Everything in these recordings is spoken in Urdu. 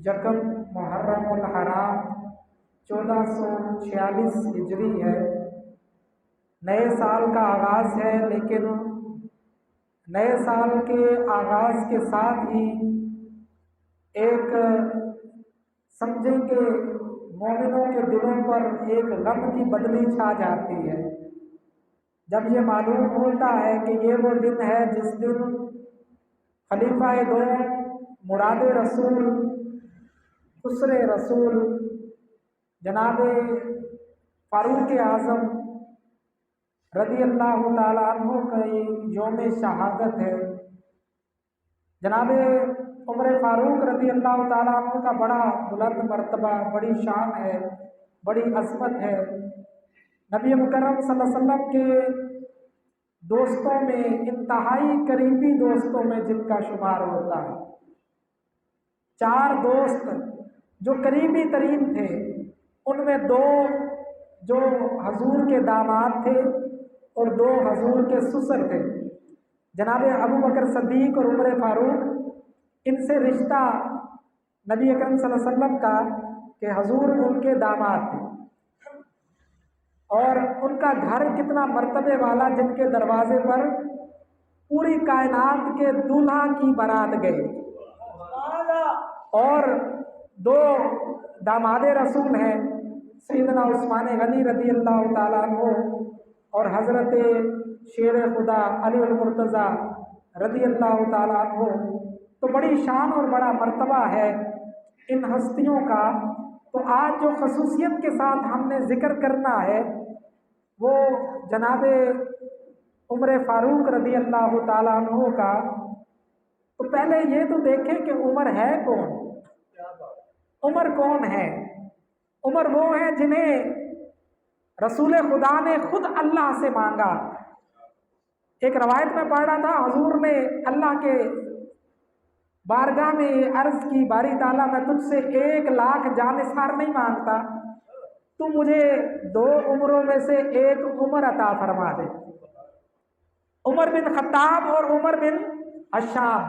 یکم محرم الحرام 1446 ہجری ہے۔ نئے سال کا آغاز ہے، لیکن نئے سال کے آغاز کے ساتھ ہی ایک سمجھیں کہ مومنوں کے دلوں پر ایک غم کی بدلی چھا جاتی ہے جب یہ معلوم ہوتا ہے کہ یہ وہ دن ہے جس دن خلیفہ دوم، مراد رسول، خسر رسول جناب فاروق اعظم رضی اللہ تعالیٰ عنہ کا یوم شہادت ہے۔ جناب عمر فاروق رضی اللہ تعالیٰ عنہ کا بڑا بلند مرتبہ، بڑی شان ہے، بڑی عظمت ہے۔ نبی مکرم صلی اللہ علیہ وسلم کے دوستوں میں، انتہائی قریبی دوستوں میں جن کا شمار ہوتا ہے۔ 4 دوست جو قریبی ترین تھے، ان میں 2 جو حضور کے داماد تھے اور 2 حضور کے سسر تھے، جناب ابو بکر صدیق اور عمر فاروق۔ ان سے رشتہ نبی اکرم صلی اللہ علیہ وسلم کا کہ حضور ان کے داماد تھے، اور ان کا گھر کتنا مرتبے والا، جن کے دروازے پر پوری کائنات کے دولہا کی بارات گئی۔ اور 2 داماد رسول ہیں، سیدنا عثمان غنی رضی اللہ تعالیٰ عنہ اور حضرت شیر خدا علی المرتضیٰ رضی اللہ تعالیٰ عنہ۔ تو بڑی شان اور بڑا مرتبہ ہے ان ہستیوں کا۔ تو آج جو خصوصیت کے ساتھ ہم نے ذکر کرنا ہے وہ جناب عمر فاروق رضی اللہ تعالیٰ عنہ کا۔ تو پہلے یہ تو دیکھیں کہ عمر ہے کون؟ عمر کون ہے؟ عمر وہ ہیں جنہیں رسول خدا نے خود اللہ سے مانگا۔ ایک روایت میں پڑھ رہا تھا، حضور نے اللہ کے بارگاہ میں عرض کی، باری تعالیٰ میں تجھ سے 1 لاکھ جانثار نہیں مانگتا، تو مجھے 2 عمروں میں سے 1 عمر عطا فرما دے، عمر بن خطاب اور عمر بن عشام۔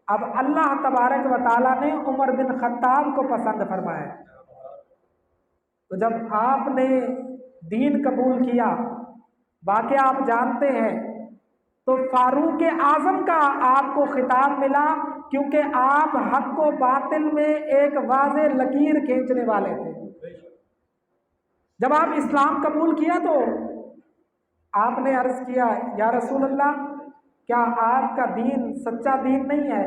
اب اللہ تبارک و تعالیٰ نے عمر بن خطاب کو پسند فرمایا۔ تو جب آپ نے دین قبول کیا، واقعہ آپ جانتے ہیں، تو فاروق اعظم کا آپ کو خطاب ملا، کیونکہ آپ حق و باطل میں ایک واضح لکیر کھینچنے والے تھے۔ جب آپ اسلام قبول کیا تو آپ نے عرض کیا، یا رسول اللہ، کیا آپ کا دین سچا دین نہیں ہے؟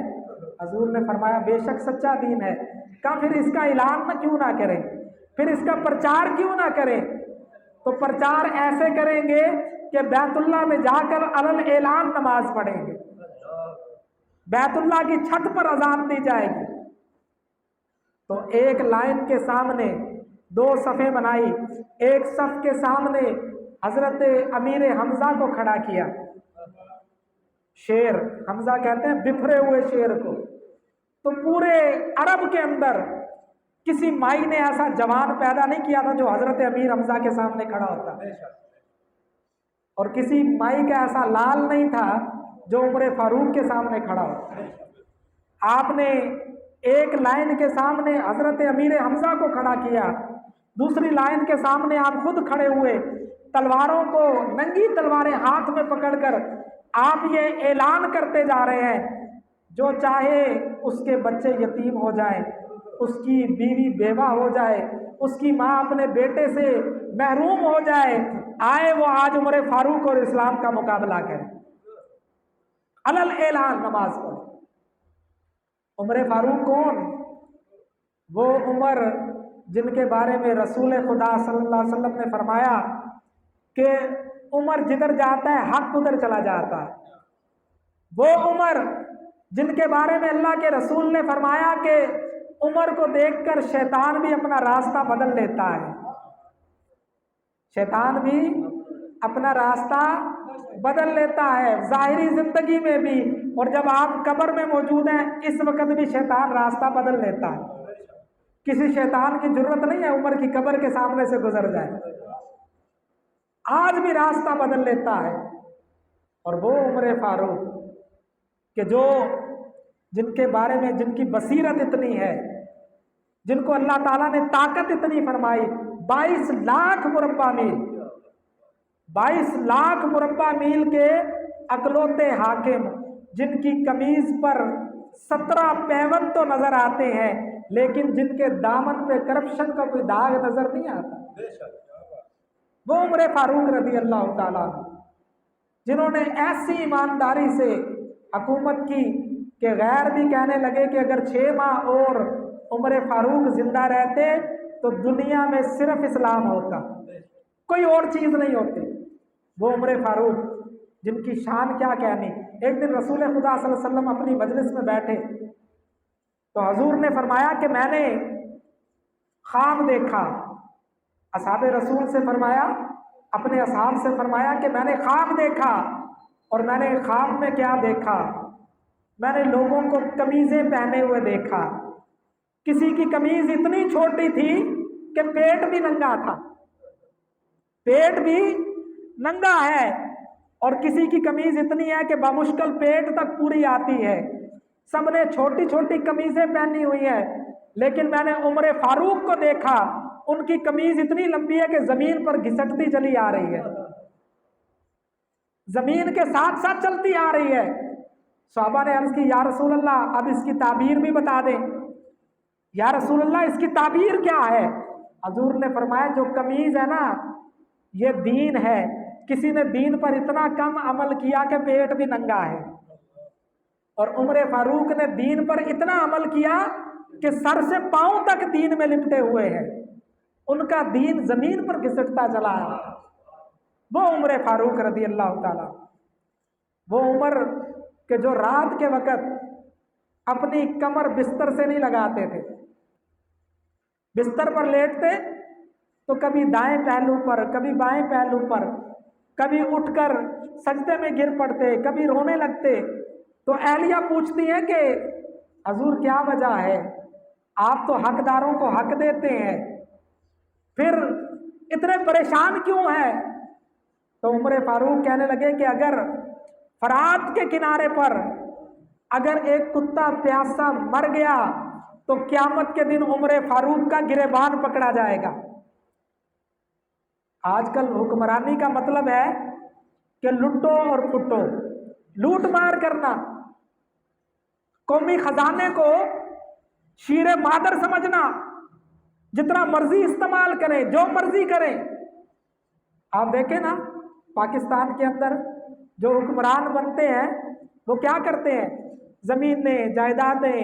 حضور نے فرمایا بے شک سچا دین ہے۔ کہا پھر اس کا اعلان کیوں نہ کریں، پھر اس کا پرچار کیوں نہ کریں؟ تو پرچار ایسے کریں گے کہ بیت اللہ میں جا کر علل اعلان نماز پڑھیں گے، بیت اللہ کی چھت پر اذان دی جائے گی۔ تو ایک لائن کے سامنے 2 صفیں بنائی، ایک صف کے سامنے حضرت امیر حمزہ کو کھڑا کیا۔ شیر حمزہ کہتے ہیں بفرے ہوئے شیر کو۔ تو پورے عرب کے اندر کسی مائی نے ایسا جوان پیدا نہیں کیا تھا جو حضرت امیر حمزہ کے سامنے کھڑا ہوتا، اور کسی مائی کا ایسا لال نہیں تھا جو عمر فاروق کے سامنے کھڑا ہوتا۔ آپ نے ایک لائن کے سامنے حضرت امیر حمزہ کو کھڑا کیا، دوسری لائن کے سامنے آپ خود کھڑے ہوئے، تلواروں کو، ننگی تلواریں ہاتھ میں پکڑ کر آپ یہ اعلان کرتے جا رہے ہیں، جو چاہے اس کے بچے یتیم ہو جائیں، اس کی بیوی بیوہ ہو جائے، اس کی ماں اپنے بیٹے سے محروم ہو جائے، آئے وہ آج عمر فاروق اور اسلام کا مقابلہ کریں، علل اعلان نماز پڑھ۔ عمر فاروق کون؟ وہ عمر جن کے بارے میں رسول خدا صلی اللہ علیہ وسلم نے فرمایا کہ عمر جدھر جاتا ہے حق ادھر چلا جاتا ہے۔ وہ عمر جن کے بارے میں اللہ کے رسول نے فرمایا کہ عمر کو دیکھ کر شیطان بھی اپنا راستہ بدل لیتا ہے، شیطان بھی اپنا راستہ بدل لیتا ہے ظاہری زندگی میں بھی، اور جب آپ قبر میں موجود ہیں اس وقت بھی شیطان راستہ بدل لیتا ہے۔ کسی شیطان کی ضرورت نہیں ہے عمر کی قبر کے سامنے سے گزر جائے، آج بھی راستہ بدل لیتا ہے۔ اور وہ عمر فاروق کہ جو جن کے بارے میں جن کی بصیرت اتنی ہے جن کو اللہ تعالیٰ نے طاقت اتنی فرمائی، 22 لاکھ مربع میل، 22 لاکھ مربع میل کے اکلوتے حاکم، جن کی قمیض پر 17 پیوند تو نظر آتے ہیں لیکن جن کے دامن پہ کرپشن کا کوئی داغ نظر نہیں آتا، وہ عمر فاروق رضی اللہ تعالیٰ عنہ، جنہوں نے ایسی ایمانداری سے حکومت کی کہ غیر بھی کہنے لگے کہ اگر 6 ماہ اور عمر فاروق زندہ رہتے تو دنیا میں صرف اسلام ہوتا، کوئی اور چیز نہیں ہوتی۔ وہ عمر فاروق جن کی شان کیا کہنی۔ ایک دن رسول خدا صلی اللہ علیہ وسلم اپنی مجلس میں بیٹھے تو حضور نے فرمایا کہ میں نے خواب دیکھا۔ اصحاب رسول سے فرمایا، اپنے اصحاب سے فرمایا کہ میں نے خواب دیکھا، اور میں نے خواب میں کیا دیکھا؟ میں نے لوگوں کو قمیضیں پہنے ہوئے دیکھا، کسی کی قمیض اتنی چھوٹی تھی کہ پیٹ بھی ننگا تھا، پیٹ بھی ننگا ہے، اور کسی کی قمیض اتنی ہے کہ بمشکل پیٹ تک پوری آتی ہے۔ سب نے چھوٹی چھوٹی قمیضیں پہنی ہوئی ہیں، لیکن میں نے عمر فاروق کو دیکھا، ان کی قمیض اتنی لمبی ہے کہ زمین پر گھسٹتی چلی آ رہی ہے، زمین کے ساتھ ساتھ چلتی آ رہی ہے۔ صحابہ نے عرض کی، یا رسول اللہ اب اس کی تعبیر بھی بتا دیں، یا رسول اللہ اس کی تعبیر کیا ہے؟ حضور نے فرمایا جو قمیض ہے نا یہ دین ہے، کسی نے دین پر اتنا کم عمل کیا کہ پیٹ بھی ننگا ہے، اور عمر فاروق نے دین پر اتنا عمل کیا کہ سر سے پاؤں تک دین میں لپٹے ہوئے ہیں، ان کا دین زمین پر گھسٹتا چلا ہے۔ وہ عمر فاروق رضی اللہ تعالیٰ، وہ عمر کہ جو رات کے وقت اپنی کمر بستر سے نہیں لگاتے تھے، بستر پر لیٹتے تو کبھی دائیں پہلو پر، کبھی بائیں پہلو پر، کبھی اٹھ کر سجدے میں گر پڑتے، کبھی رونے لگتے۔ تو اہلیہ پوچھتی ہیں کہ حضور کیا وجہ ہے؟ آپ تو حقداروں کو حق دیتے ہیں، پھر اتنے پریشان کیوں ہیں؟ تو عمر فاروق کہنے لگے کہ اگر فرات کے کنارے پر اگر ایک کتا پیاسا مر گیا تو قیامت کے دن عمر فاروق کا گریبان پکڑا جائے گا۔ آج کل حکمرانی کا مطلب ہے کہ لٹو اور پھٹو، لوٹ مار کرنا، قومی خزانے کو شیر مادر سمجھنا، جتنا مرضی استعمال کریں، جو مرضی کریں۔ آپ دیکھیں نا پاکستان کے اندر جو حکمران بنتے ہیں وہ کیا کرتے ہیں؟ زمینیں، جائیدادیں،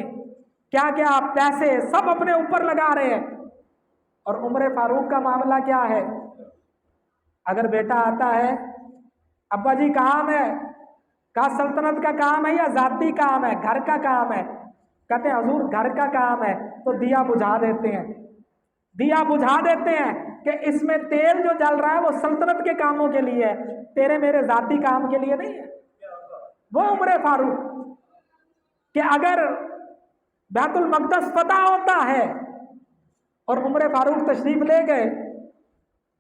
کیا کیا پیسے سب اپنے اوپر لگا رہے ہیں۔ اور عمر فاروق کا معاملہ کیا ہے؟ اگر بیٹا آتا ہے، ابا جی کام ہے، کہا سلطنت کا کام ہے یا ذاتی کام ہے؟ گھر کا کام ہے۔ کہتے ہیں حضور گھر کا کام ہے، تو دیا بجھا دیتے ہیں، دیا بجھا دیتے ہیں کہ اس میں تیل جو جل رہا ہے وہ سلطنت کے کاموں کے لیے ہے، تیرے میرے ذاتی کام کے لیے نہیں ہے۔ وہ عمر فاروق کہ اگر بیت المقدس فتح ہوتا ہے اور عمر فاروق تشریف لے گئے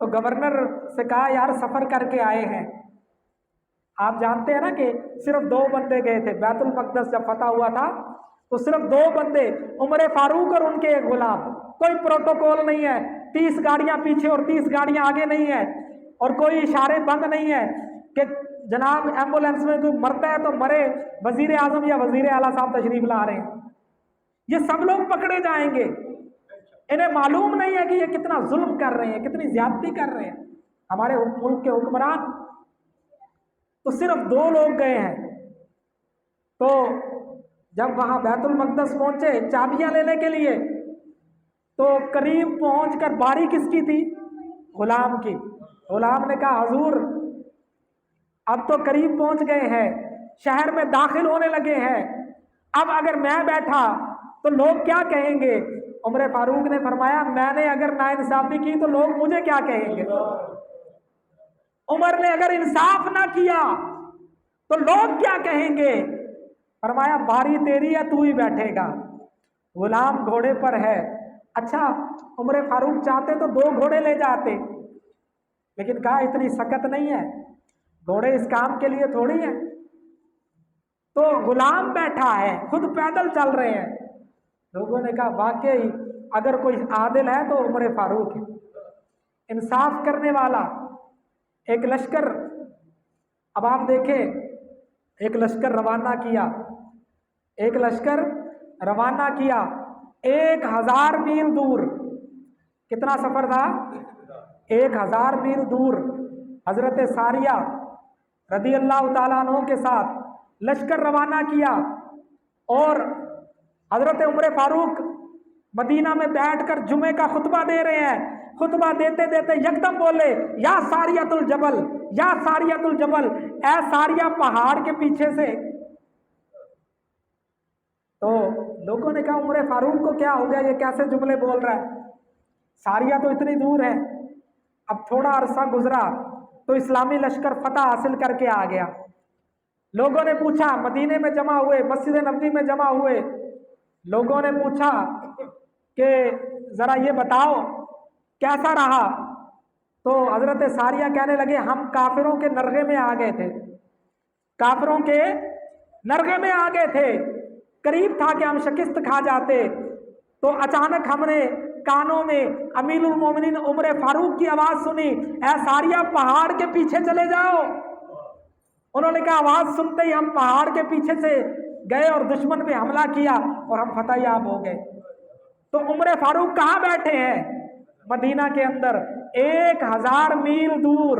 تو گورنر سے کہا یار سفر کر کے آئے ہیں۔ آپ جانتے ہیں نا کہ صرف 2 بندے گئے تھے بیت المقدس جب فتح ہوا تھا، تو صرف 2 بندے، عمر فاروق اور ان کے ایک غلام، کوئی پروٹوکول نہیں ہے، 30 گاڑیاں پیچھے اور 30 گاڑیاں آگے نہیں ہے، اور کوئی اشارے بند نہیں ہے کہ جناب ایمبولینس میں کوئی مرتا ہے تو مرے، وزیر اعظم یا وزیر اعلیٰ صاحب تشریف لا رہے ہیں، یہ سب لوگ پکڑے جائیں گے۔ انہیں معلوم نہیں ہے کہ یہ کتنا ظلم کر رہے ہیں، کتنی زیادتی کر رہے ہیں ہمارے ملک کے حکمران۔ تو صرف 2 لوگ گئے ہیں۔ تو جب وہاں بیت المقدس پہنچے چابیاں لینے کے لیے، تو قریب پہنچ کر باری کس کی تھی؟ غلام کی۔ غلام نے کہا حضور اب تو قریب پہنچ گئے ہیں، شہر میں داخل ہونے لگے ہیں، اب اگر میں بیٹھا تو لوگ کیا کہیں گے؟ عمر فاروق نے فرمایا میں نے اگر ناانصافی کی تو لوگ مجھے کیا کہیں گے؟ عمر نے اگر انصاف نہ کیا تو لوگ کیا کہیں گے؟ فرمایا باری تیری ہے، تو ہی بیٹھے گا۔ غلام گھوڑے پر ہے۔ اچھا عمر فاروق چاہتے تو 2 گھوڑے لے جاتے، لیکن کہا اتنی سکت نہیں ہے، گھوڑے اس کام کے لیے تھوڑی ہیں۔ تو غلام بیٹھا ہے، خود پیدل چل رہے ہیں۔ لوگوں نے کہا واقعی اگر کوئی عادل ہے تو عمر فاروق ہے، انصاف کرنے والا۔ ایک لشکر، اب آپ دیکھیں، ایک لشکر روانہ کیا، ایک لشکر روانہ کیا 1000 میل دور۔ کتنا سفر تھا؟ 1000 میل دور۔ حضرت ساریہ رضی اللہ تعالیٰ عنہ کے ساتھ لشکر روانہ کیا، اور حضرت عمر فاروق مدینہ میں بیٹھ کر جمعے کا خطبہ دے رہے ہیں۔ خطبہ دیتے دیتے یکدم بولے، یا ساریۃ الجبل، یا ساریۃ الجبل، اے ساریہ پہاڑ کے پیچھے سے۔ تو لوگوں نے کہا عمر فاروق کو کیا ہو گیا، یہ کیسے جملے بول رہا ہے، ساریہ تو اتنی دور ہے۔ اب تھوڑا عرصہ گزرا تو اسلامی لشکر فتح حاصل کر کے آ گیا۔ لوگوں نے پوچھا، مدینے میں جمع ہوئے، مسجد نبوی میں جمع ہوئے، لوگوں نے پوچھا کہ ذرا یہ بتاؤ کیسا رہا؟ تو حضرت ساریہ کہنے لگے، ہم کافروں کے نرغے میں آ گئے تھے، کافروں کے نرغے میں آ گئے تھے، قریب تھا کہ ہم شکست کھا جاتے، تو اچانک ہم نے کانوں میں امیر المومنین عمر فاروق کی آواز سنی، اے ساریہ پہاڑ کے پیچھے چلے جاؤ۔ انہوں نے کہا آواز سنتے ہی ہم پہاڑ کے پیچھے سے گئے اور دشمن پہ حملہ کیا اور ہم فتح یاب ہو گئے۔ تو عمر فاروق کہاں بیٹھے ہیں؟ مدینہ کے اندر 1000 میل دور،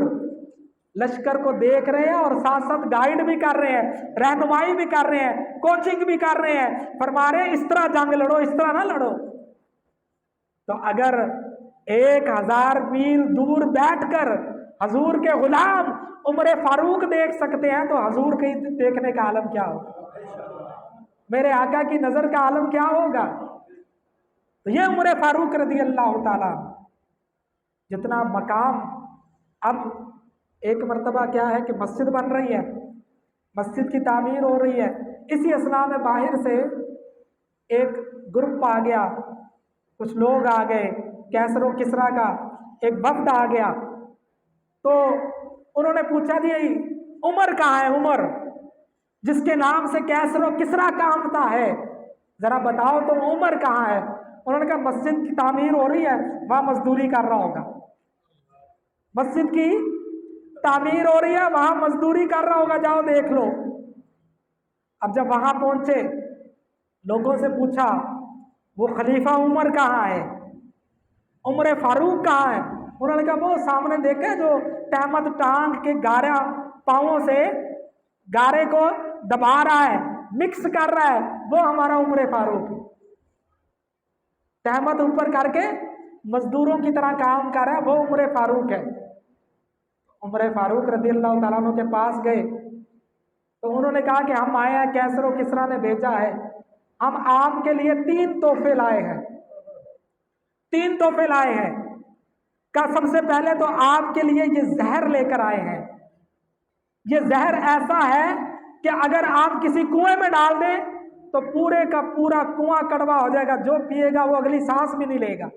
لشکر کو دیکھ رہے ہیں اور ساتھ ساتھ گائیڈ بھی کر رہے ہیں، رہنمائی بھی کر رہے ہیں، کوچنگ بھی کر رہے ہیں، فرما رہے ہیں اس طرح جنگ لڑو، اس طرح نہ لڑو۔ تو اگر 1000 میل دور بیٹھ کر حضور کے غلام عمر فاروق دیکھ سکتے ہیں تو حضور کے دیکھنے کا عالم کیا ہوگا، میرے آقا کی نظر کا عالم کیا ہوگا؟ تو یہ عمر فاروق رضی اللہ تعالیٰ، جتنا مقام۔ اب ایک مرتبہ کیا ہے کہ مسجد بن رہی ہے، مسجد کی تعمیر ہو رہی ہے، اسی اثناء میں باہر سے ایک گروپ آ گیا، کچھ لوگ آ گئے، کیسر و کسریٰ کا ایک وفد آ گیا۔ تو انہوں نے پوچھا جی عمر کہاں ہے، عمر جس کے نام سے کیسر و کسریٰ کامتا ہے، ذرا بتاؤ تو عمر کہاں ہے؟ انہوں نے کہا مسجد کی تعمیر ہو رہی ہے، وہاں مزدوری کر رہا ہوگا، مسجد کی تعمیر ہو رہی ہے وہاں مزدوری کر رہا ہوگا، جاؤ دیکھ لو۔ اب جب وہاں پہنچے، لوگوں سے پوچھا وہ خلیفہ عمر کہاں ہے، عمر فاروق کہاں ہے؟ انہوں نے کہا وہ سامنے دیکھے جو تہمت ٹانگ کے گارا پاؤں سے گارے کو دبا رہا ہے، مکس کر رہا ہے، وہ ہمارا عمر فاروق ہے، تہمت اوپر کر کے مزدوروں کی طرح کام کر رہا ہے، وہ عمر فاروق ہے۔ عمر فاروق رضی اللہ تعالیٰ عنہ کے پاس گئے تو انہوں نے کہا کہ ہم آئے ہیں، کیسر و کسریٰ نے بھیجا ہے، ہم آپ کے لیے 3 تحفے لائے ہیں، 3 تحفے لائے ہیں۔ کہ سب سے پہلے تو آپ کے لیے یہ زہر لے کر آئے ہیں، یہ زہر ایسا ہے کہ اگر آپ کسی کنویں میں ڈال دیں تو پورے کا پورا کنواں کڑوا ہو جائے گا، جو پیے گا وہ اگلی سانس بھی نہیں لے گا،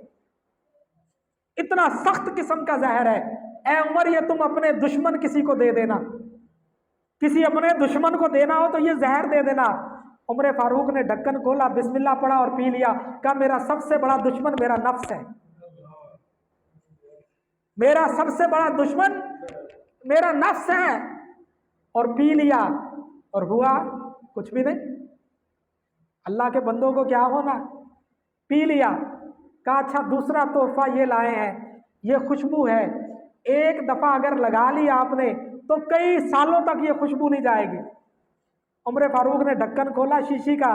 اتنا سخت قسم کا زہر ہے۔ اے عمر یہ تم اپنے دشمن کسی کو دے دینا، کسی اپنے دشمن کو دینا ہو تو یہ زہر دے دینا۔ عمر فاروق نے ڈھکن کھولا، بسم اللہ پڑھا اور پی لیا، کہا میرا سب سے بڑا دشمن میرا نفس ہے، میرا سب سے بڑا دشمن میرا نفس ہے، اور پی لیا، اور ہوا کچھ بھی نہیں۔ اللہ کے بندوں کو کیا ہونا، پی لیا۔ کہا اچھا دوسرا تحفہ یہ لائے ہیں، یہ خوشبو ہے، ایک دفعہ اگر لگا لی آپ نے تو کئی سالوں تک یہ خوشبو نہیں جائے گی۔ عمر فاروق نے ڈھکن کھولا شیشی کا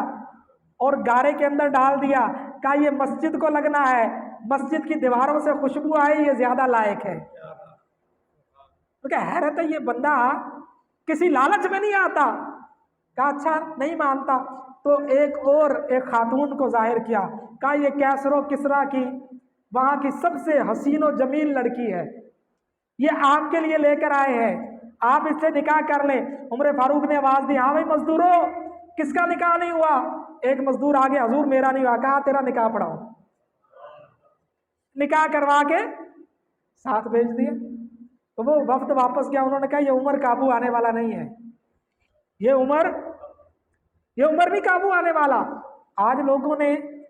اور گارے کے اندر ڈال دیا، کہا یہ مسجد کو لگنا ہے، مسجد کی دیواروں سے خوشبو آئے، یہ زیادہ لائق ہے۔ تو کیا حیرت ہے، یہ بندہ کسی لالچ میں نہیں آتا۔ کہا اچھا نہیں مانتا، تو ایک خاتون کو ظاہر کیا، کہا یہ کیسر و کسریٰ کی وہاں کی سب سے حسین و جمیل لڑکی ہے، یہ آپ کے لیے لے کر آئے ہیں، آپ اس سے نکاح کر لیں۔ عمر فاروق نے آواز دی، ہاں بھائی مزدوروں کس کا نکاح نہیں ہوا؟ ایک مزدور آگے، حضور میرا نہیں ہوا۔ کہا تیرا نکاح پڑھاؤ، نکاح کروا کے ساتھ بھیج دیا۔ تو وہ وفد واپس گیا، انہوں نے کہا یہ عمر قابو آنے والا نہیں ہے، یہ عمر نہیں قابو آنے والا۔ آج لوگوں نے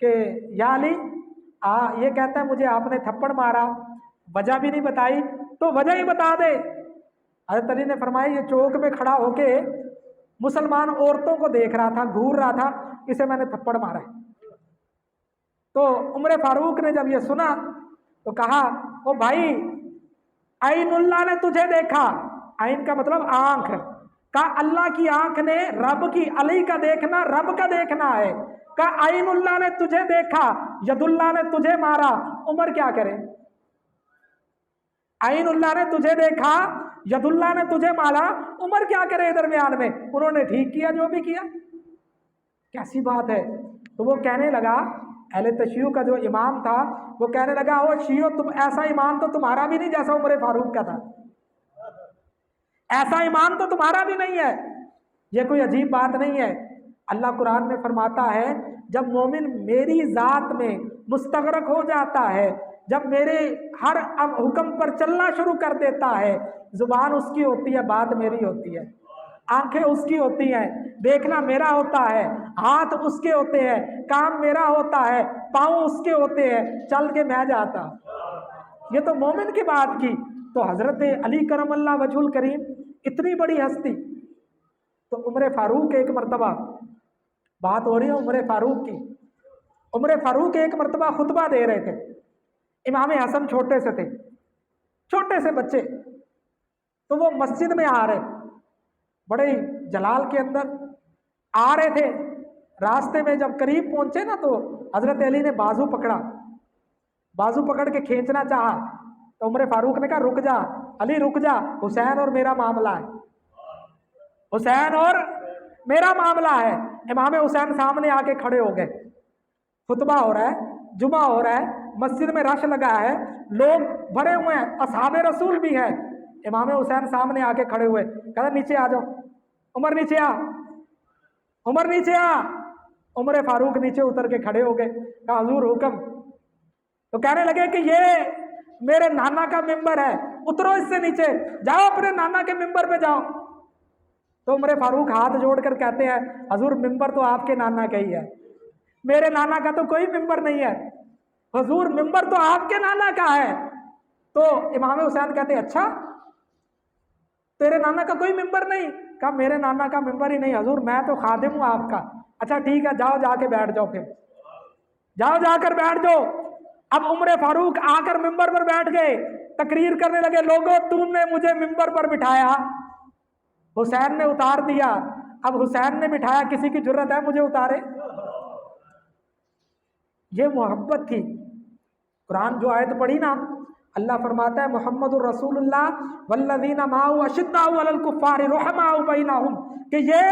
کہ یا علی یہ کہتا ہے مجھے آپ نے تھپڑ مارا، وجہ بھی نہیں بتائی، تو وجہ ہی بتا دے۔ حضرت علی نے فرمایا یہ چوک میں کھڑا ہو کے مسلمان عورتوں کو دیکھ رہا تھا، گھور رہا تھا، اسے میں نے تھپڑ مارا ہے۔ تو عمر فاروق نے جب یہ سنا تو کہا او بھائی، عین اللہ نے تجھے دیکھا، عین کا مطلب آنکھ، کہا اللہ کی آنکھ نے رب کی، علی کا دیکھنا رب کا دیکھنا ہے، کہا عین اللہ نے تجھے دیکھا، ید اللہ نے تجھے مارا، عمر کیا کرے؟ عین اللہ نے تجھے دیکھا، ید اللہ نے تجھے مارا، عمر کیا کرے درمیان میں؟ انہوں نے ٹھیک کیا جو بھی کیا، کیسی بات ہے۔ تو وہ کہنے لگا، اہل تشیع کا جو امام تھا وہ کہنے لگا او شیعو، تم ایسا ایمان تو تمہارا بھی نہیں جیسا عمر فاروق کا تھا، ایسا ایمان تو تمہارا بھی نہیں ہے، یہ کوئی عجیب بات نہیں ہے۔ اللہ قرآن میں فرماتا ہے جب مومن میری ذات میں مستغرق ہو جاتا ہے، جب میرے ہر حکم پر چلنا شروع کر دیتا ہے، زبان اس کی ہوتی ہے، بات میری ہوتی ہے، آنکھیں اس کی ہوتی ہیں، دیکھنا میرا ہوتا ہے، ہاتھ اس کے ہوتے ہیں، کام میرا ہوتا ہے، پاؤں اس کے ہوتے ہیں، چل کے میں جاتا۔ یہ تو مومن کی بات کی۔ تو حضرت علی کرم اللہ وجہ الکریم اتنی بڑی ہستی، تو عمر فاروق ایک مرتبہ، بات ہو رہی ہے عمر فاروق کی، عمر فاروق ایک مرتبہ خطبہ دے رہے تھے، امام حسن چھوٹے سے تھے، چھوٹے سے بچے، تو وہ مسجد میں آ رہے، بڑے جلال کے اندر آ رہے تھے، راستے میں جب قریب پہنچے نا تو حضرت علی نے بازو پکڑا، بازو پکڑ کے کھینچنا چاہا، تو عمر فاروق نے کہا رک جا علی، رک جا، حسین اور میرا معاملہ ہے، حسین اور میرا معاملہ ہے۔ امام حسین سامنے آ کے کھڑے ہو گئے، خطبہ ہو رہا ہے، جمعہ ہو رہا ہے، مسجد میں رش لگا ہے، لوگ بھرے ہوئے ہیں، اصحاب رسول بھی ہیں، امام حسین سامنے آ کے کھڑے ہوئے، کہا نیچے آ جاؤ، عمر نیچے آ، عمر نیچے آ۔ عمر فاروق نیچے اتر کے کھڑے ہو گئے، کہا حضور حکم۔ تو کہنے لگے کہ یہ میرے نانا کا ممبر ہے، اترو اس سے نیچے، جاؤ اپنے نانا کے ممبر پہ جاؤ۔ تو عمر فاروق ہاتھ جوڑ کر کہتے ہیں حضور ممبر تو آپ کے نانا کا ہی ہے، میرے نانا کا تو کوئی ممبر نہیں ہے، حضور ممبر تو آپ کے نانا کا ہے۔ تو امام حسین کہتے ہیں اچھا تیرے نانا کا کوئی ممبر نہیں؟ کہا میرے نانا کا ممبر ہی نہیں حضور، میں تو خادم ہوں آپ کا۔ اچھا ٹھیک ہے، جاؤ جا کے بیٹھ جاؤ، پھر جاؤ جا کر بیٹھ جاؤ۔ اب عمر فاروق آ کر ممبر پر بیٹھ گئے، تقریر کرنے لگے، لوگوں تم نے مجھے ممبر پر بٹھایا، حسین نے اتار دیا، اب حسین نے بٹھایا، کسی کی جرت ہے مجھے اتارے؟ یہ محبت تھی۔ قرآن جو آیت پڑھی نا، اللہ فرماتا ہے محمد الرسول اللہ والذین معہ اشداء علی الکفار رحماء بینہم، کہ یہ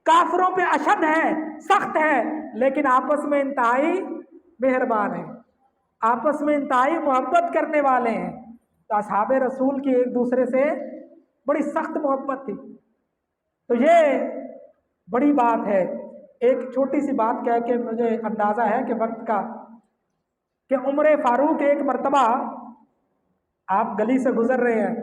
کافروں پہ اشد ہے، سخت ہے، لیکن آپس میں انتہائی مہربان ہیں، آپس میں انتہائی محبت کرنے والے ہیں۔ تو اصحاب رسول کی ایک دوسرے سے بڑی سخت محبت تھی۔ تو یہ بڑی بات ہے۔ ایک چھوٹی سی بات کہہ کے مجھے اندازہ ہے کہ وقت کا، کہ عمر فاروق ایک مرتبہ آپ گلی سے گزر رہے ہیں،